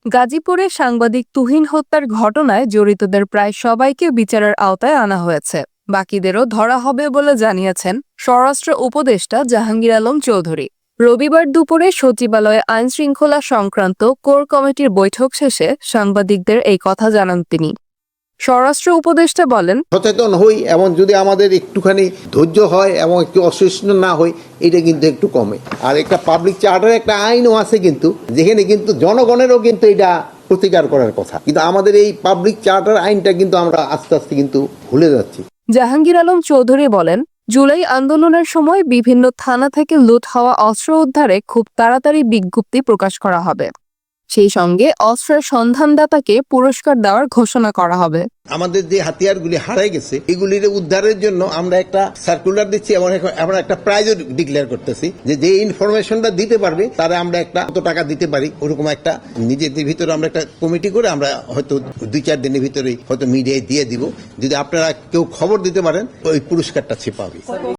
গাজীপুরে সাংবাদিক তুহিন হত্যার ঘটনায় জড়িতদের প্রায় সবাইকে বিচারের আওতায় আনা হয়েছে। বাকিদেরও ধরা হবে বলে জানিয়েছেন স্বরাষ্ট্র উপদেষ্টা জাহাঙ্গীর আলম চৌধুরী। রবিবার দুপুরে সচিবালয়ে আইনশৃঙ্খলা সংক্রান্ত কোর কমিটির বৈঠক শেষে সাংবাদিকদের এই কথা জানান তিনি। স্বরাষ্ট্র উপদেষ্টা বলেন, সচেতন হই এবং যদি আমাদের একটুখানি ধৈর্য হয় এবং একটু অসহিষ্ণু না হই, এটা কিন্তু একটু কমে। আর একটা পাবলিক চার্টার একটা আইনও আছে কিন্তু, যেখানে কিন্তু জনগণেরও কিন্তু এটা প্রতিকার করার কথা, কিন্তু আমাদের এই পাবলিক চার্টার আইনটা কিন্তু আমরা আস্তে আস্তে কিন্তু ভুলে যাচ্ছি। জাহাঙ্গীর আলম চৌধুরী বলেন, জুলাই আন্দোলনের সময় বিভিন্ন থানা থেকে লুট হওয়া অস্ত্র উদ্ধারে খুব তাড়াতাড়ি বিজ্ঞপ্তি প্রকাশ করা হবে। সেই সঙ্গে অস্ত্রের সন্ধানদাতাকে পুরস্কার দেওয়ার ঘোষণা করা হবে। আমাদের যে হাতিয়ারগুলি হারাই গেছে এগুলির উদ্ধারের জন্য আমরা একটা সার্কুলার দিচ্ছি এবং আমরা একটা প্রাইজও ডিক্লেয়ার করতেছি, যে ইনফরমেশনটা দিতে পারবে তারা আমরা একটা কত টাকা দিতে পারি, ওরকম একটা নিজেদের ভিতরে আমরা একটা কমিটি করে আমরা হয়তো 2-4 দিনের ভিতরে হয়তো মিডিয়ায় দিয়ে দিব। যদি আপনারা কেউ খবর দিতে পারেন ওই পুরস্কারটা সে পাবে।